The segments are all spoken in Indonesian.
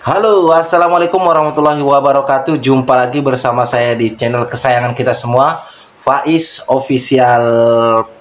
Halo, assalamualaikum warahmatullahi wabarakatuh. Jumpa lagi bersama saya di channel kesayangan kita semua, Faiz Official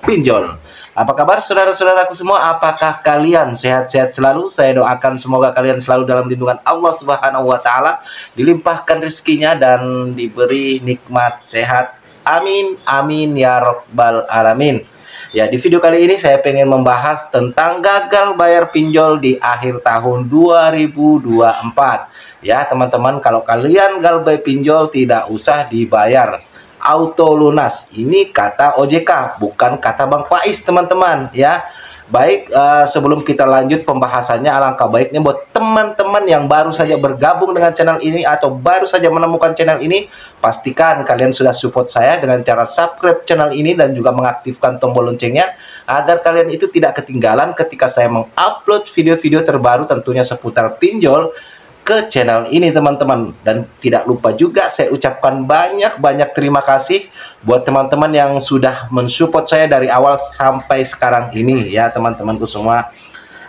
Pinjol. Apa kabar saudara-saudaraku semua? Apakah kalian sehat-sehat selalu? Saya doakan semoga kalian selalu dalam lindungan Allah Subhanahu wa Ta'ala, dilimpahkan rezekinya dan diberi nikmat sehat. Amin, amin ya Rabbal Alamin. Ya, di video kali ini saya pengen membahas tentang gagal bayar pinjol di akhir tahun 2024. Ya, teman-teman, kalau kalian gagal bayar pinjol tidak usah dibayar. Auto lunas. Ini kata OJK, bukan kata Bang Faiz, teman-teman, ya. Baik, sebelum kita lanjut pembahasannya, alangkah baiknya buat teman-teman yang baru saja bergabung dengan channel ini atau baru saja menemukan channel ini, pastikan kalian sudah support saya dengan cara subscribe channel ini dan juga mengaktifkan tombol loncengnya agar kalian itu tidak ketinggalan ketika saya mengupload video-video terbaru tentunya seputar pinjol ke channel ini, teman-teman. Dan tidak lupa juga saya ucapkan banyak-banyak terima kasih buat teman-teman yang sudah mensupport saya dari awal sampai sekarang ini, ya teman-temanku semua.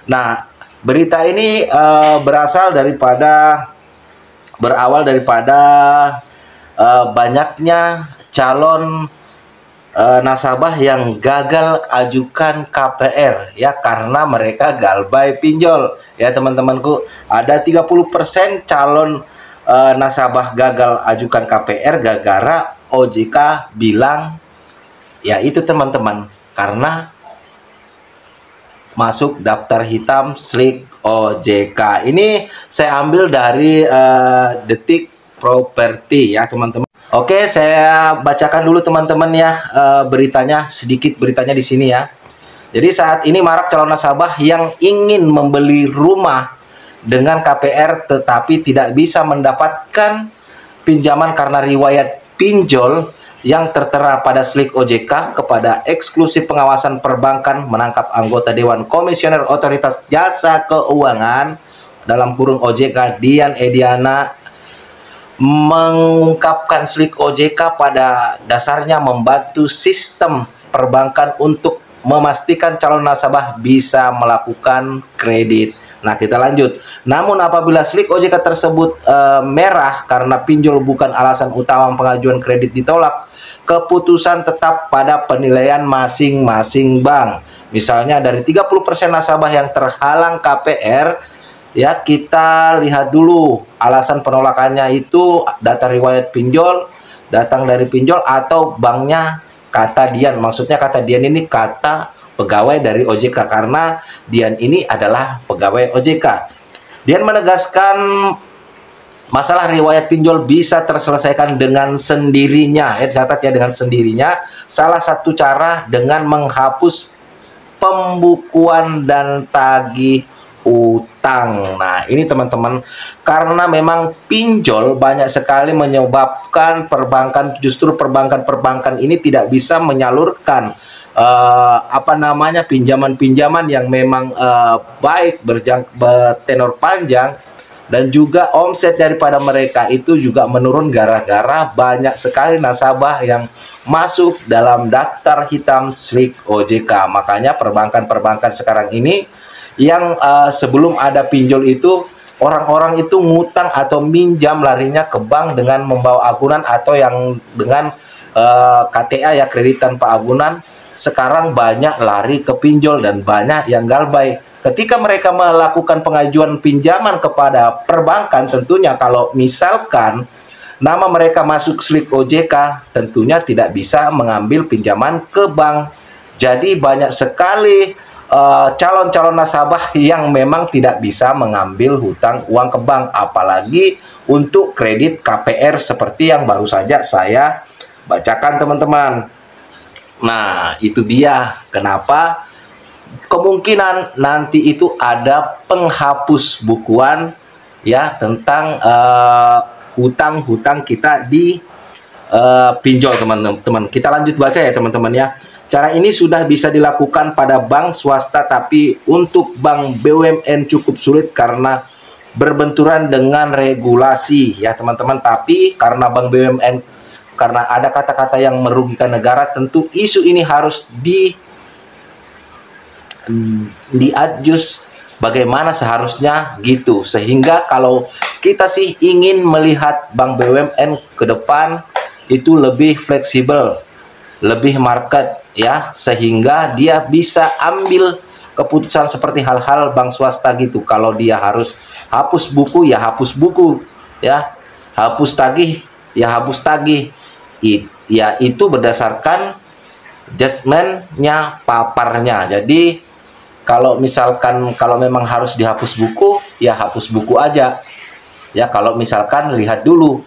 Nah, berita ini berawal daripada banyaknya calon nasabah yang gagal ajukan KPR, ya, karena mereka galbay pinjol, ya teman-temanku. Ada 30% calon nasabah gagal ajukan KPR gara-gara OJK bilang, ya itu teman-teman, karena masuk daftar hitam slik OJK. Ini saya ambil dari Detik Properti, ya teman-teman. Oke, saya bacakan dulu teman-teman ya, sedikit beritanya di sini ya. Jadi saat ini marak calon nasabah yang ingin membeli rumah dengan KPR tetapi tidak bisa mendapatkan pinjaman karena riwayat pinjol yang tertera pada slik OJK. Kepada eksklusif pengawasan perbankan menangkap anggota Dewan Komisioner Otoritas Jasa Keuangan dalam kurung OJK, Dian Ediana, mengungkapkan slik OJK pada dasarnya membantu sistem perbankan untuk memastikan calon nasabah bisa melakukan kredit. Nah, kita lanjut. Namun apabila slik OJK tersebut merah karena pinjol bukan alasan utama pengajuan kredit ditolak, keputusan tetap pada penilaian masing-masing bank. Misalnya dari 30% nasabah yang terhalang KPR, ya, kita lihat dulu alasan penolakannya itu data riwayat pinjol, datang dari pinjol atau banknya kata Dian. Maksudnya kata Dian ini kata pegawai dari OJK karena Dian ini adalah pegawai OJK. Dian menegaskan masalah riwayat pinjol bisa terselesaikan dengan sendirinya. Catat ya, dengan sendirinya. Salah satu cara dengan menghapus pembukuan dan tagih utang. Nah, ini teman-teman, karena memang pinjol banyak sekali menyebabkan perbankan ini tidak bisa menyalurkan pinjaman-pinjaman yang memang baik, bertenor panjang, dan juga omset daripada mereka itu juga menurun gara-gara banyak sekali nasabah yang masuk dalam daftar hitam slik OJK. Makanya perbankan-perbankan sekarang ini yang sebelum ada pinjol itu orang-orang itu ngutang atau minjam larinya ke bank dengan membawa agunan atau yang dengan KTA, ya, kredit tanpa agunan. Sekarang banyak lari ke pinjol dan banyak yang galbay. Ketika mereka melakukan pengajuan pinjaman kepada perbankan, tentunya kalau misalkan nama mereka masuk slik OJK, tentunya tidak bisa mengambil pinjaman ke bank. Jadi banyak sekali calon-calon nasabah yang memang tidak bisa mengambil hutang uang ke bank, apalagi untuk kredit KPR seperti yang baru saja saya bacakan, teman-teman. Nah, itu dia kenapa kemungkinan nanti itu ada penghapus bukuan, ya, tentang hutang-hutang kita di pinjol, teman-teman. Kita lanjut baca ya, teman-teman ya. Cara ini sudah bisa dilakukan pada bank swasta, tapi untuk bank BUMN cukup sulit karena berbenturan dengan regulasi, ya teman-teman. Tapi karena bank BUMN, karena ada kata-kata yang merugikan negara, tentu isu ini harus diadjust bagaimana seharusnya gitu. Sehingga kalau kita sih ingin melihat Bank BUMN ke depan itu lebih fleksibel, lebih market ya, sehingga dia bisa ambil keputusan seperti hal-hal bank swasta gitu. Kalau dia harus hapus buku ya hapus buku ya, hapus tagih ya hapus tagih. Ya itu berdasarkan judgementnya paparnya. Jadi kalau misalkan kalau memang harus dihapus buku ya hapus buku aja ya. Kalau misalkan lihat dulu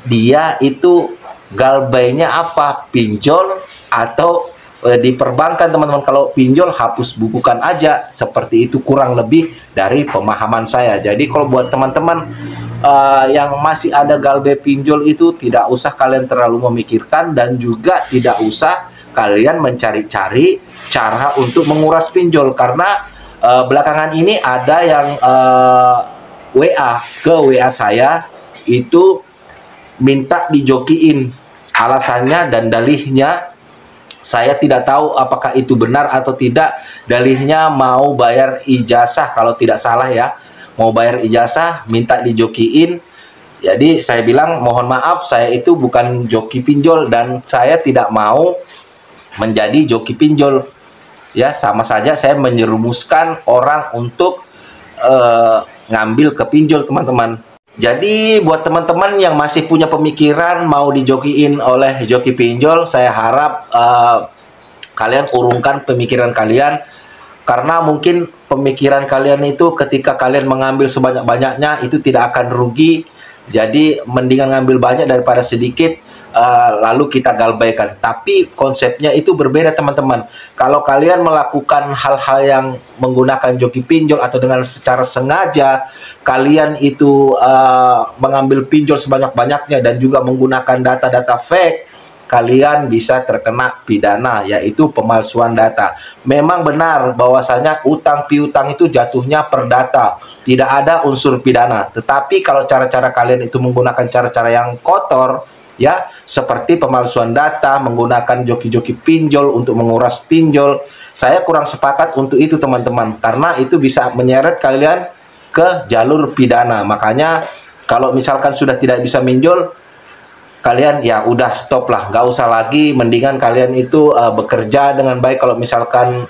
dia itu galbainya apa, pinjol atau di perbankan teman-teman. Kalau pinjol hapus bukukan aja, seperti itu kurang lebih dari pemahaman saya. Jadi kalau buat teman-teman yang masih ada galbai pinjol itu tidak usah kalian terlalu memikirkan, dan juga tidak usah kalian mencari-cari cara untuk menguras pinjol, karena belakangan ini ada yang WA saya itu minta dijokiin. Alasannya dan dalihnya saya tidak tahu apakah itu benar atau tidak. Dalihnya mau bayar ijazah kalau tidak salah ya, mau bayar ijazah minta dijokiin. Jadi saya bilang mohon maaf, saya itu bukan joki pinjol dan saya tidak mau menjadi joki pinjol ya. Sama saja saya menyerumuskan orang untuk ngambil ke pinjol teman-teman. Jadi buat teman-teman yang masih punya pemikiran mau dijokiin oleh joki pinjol, saya harap kalian urungkan pemikiran kalian, karena mungkin pemikiran kalian itu ketika kalian mengambil sebanyak-banyaknya itu tidak akan rugi. Jadi mendingan ngambil banyak daripada sedikit, lalu kita galbaikan. Tapi konsepnya itu berbeda teman-teman. Kalau kalian melakukan hal-hal yang menggunakan joki pinjol atau dengan secara sengaja kalian itu mengambil pinjol sebanyak-banyaknya dan juga menggunakan data-data fake, kalian bisa terkena pidana, yaitu pemalsuan data. Memang benar bahwasanya utang piutang itu jatuhnya perdata, tidak ada unsur pidana. Tetapi kalau cara-cara kalian itu menggunakan cara-cara yang kotor ya, seperti pemalsuan data, menggunakan joki-joki pinjol untuk menguras pinjol, saya kurang sepakat untuk itu teman-teman, karena itu bisa menyeret kalian ke jalur pidana. Makanya kalau misalkan sudah tidak bisa minjol, kalian ya udah stop lah, nggak usah lagi. Mendingan kalian itu bekerja dengan baik. Kalau misalkan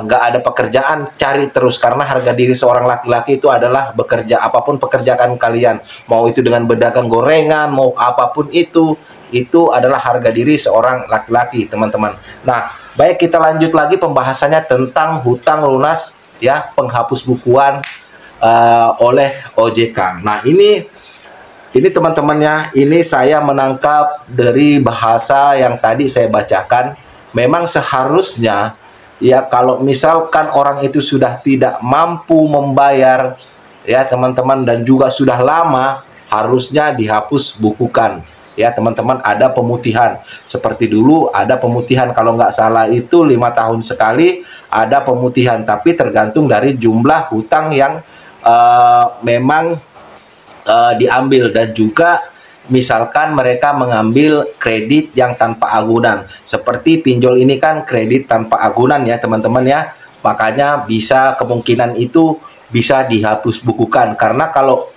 nggak ada pekerjaan, cari terus, karena harga diri seorang laki-laki itu adalah bekerja. Apapun pekerjaan kalian, mau itu dengan berdagang gorengan, mau apapun itu adalah harga diri seorang laki-laki teman-teman. Nah baik, kita lanjut lagi pembahasannya tentang hutang lunas ya, penghapus bukuan oleh OJK. Nah ini teman-temannya, ini saya menangkap dari bahasa yang tadi saya bacakan. Memang seharusnya ya, kalau misalkan orang itu sudah tidak mampu membayar ya teman-teman, dan juga sudah lama, harusnya dihapus bukukan ya teman-teman. Ada pemutihan, seperti dulu ada pemutihan, kalau nggak salah itu 5 tahun sekali ada pemutihan, tapi tergantung dari jumlah hutang yang memang diambil, dan juga misalkan mereka mengambil kredit yang tanpa agunan. Seperti pinjol ini kan kredit tanpa agunan ya teman-teman ya, makanya bisa kemungkinan itu bisa dihapus bukukan. Karena kalau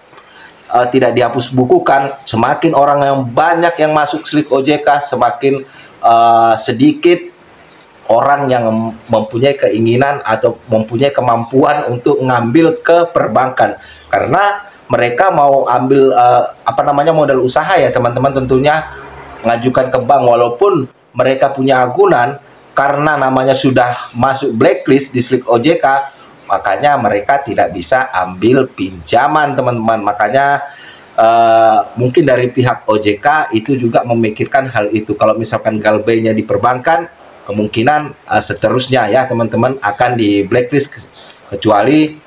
tidak dihapus bukukan, semakin orang yang banyak yang masuk slik OJK, semakin sedikit orang yang mempunyai keinginan atau mempunyai kemampuan untuk ngambil ke perbankan, karena mereka mau ambil modal usaha ya teman-teman, tentunya mengajukan ke bank walaupun mereka punya agunan, karena namanya sudah masuk blacklist di slik OJK, makanya mereka tidak bisa ambil pinjaman teman-teman. Makanya mungkin dari pihak OJK itu juga memikirkan hal itu. Kalau misalkan galbainya di perbankan, kemungkinan seterusnya ya teman-teman akan di blacklist, kecuali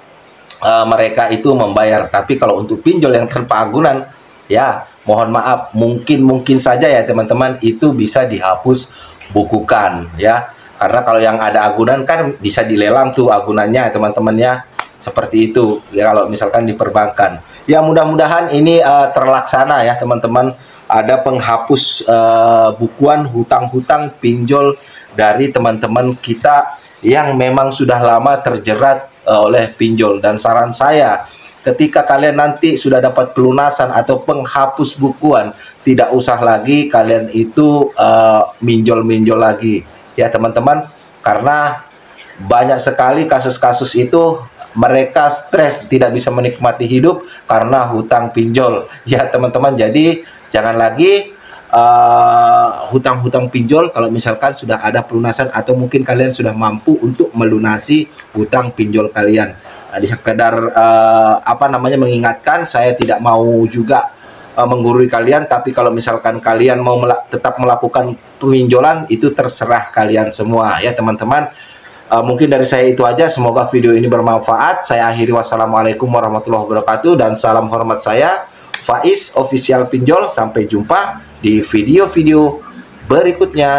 mereka itu membayar. Tapi kalau untuk pinjol yang tanpa agunan ya mohon maaf, mungkin saja ya teman-teman itu bisa dihapus bukukan ya, karena kalau yang ada agunan kan bisa dilelang tuh agunannya teman-teman ya, seperti itu ya kalau misalkan di perbankan. Ya mudah-mudahan ini terlaksana ya teman-teman, ada penghapus bukuan hutang-hutang pinjol dari teman-teman kita yang memang sudah lama terjerat oleh pinjol. Dan saran saya, ketika kalian nanti sudah dapat pelunasan atau penghapus bukuan, tidak usah lagi kalian itu minjol-minjol lagi ya teman-teman, karena banyak sekali kasus-kasus itu mereka stres, tidak bisa menikmati hidup karena hutang pinjol ya teman-teman. Jadi jangan lagi hutang-hutang pinjol kalau misalkan sudah ada pelunasan atau mungkin kalian sudah mampu untuk melunasi hutang pinjol kalian. Di sekedar mengingatkan, saya tidak mau juga menggurui kalian, tapi kalau misalkan kalian mau tetap melakukan peminjolan, itu terserah kalian semua ya teman-teman. Mungkin dari saya itu aja, semoga video ini bermanfaat. Saya akhiri, wassalamualaikum warahmatullahi wabarakatuh, dan salam hormat saya, Faiz Official Pinjol. Sampai jumpa di video-video berikutnya.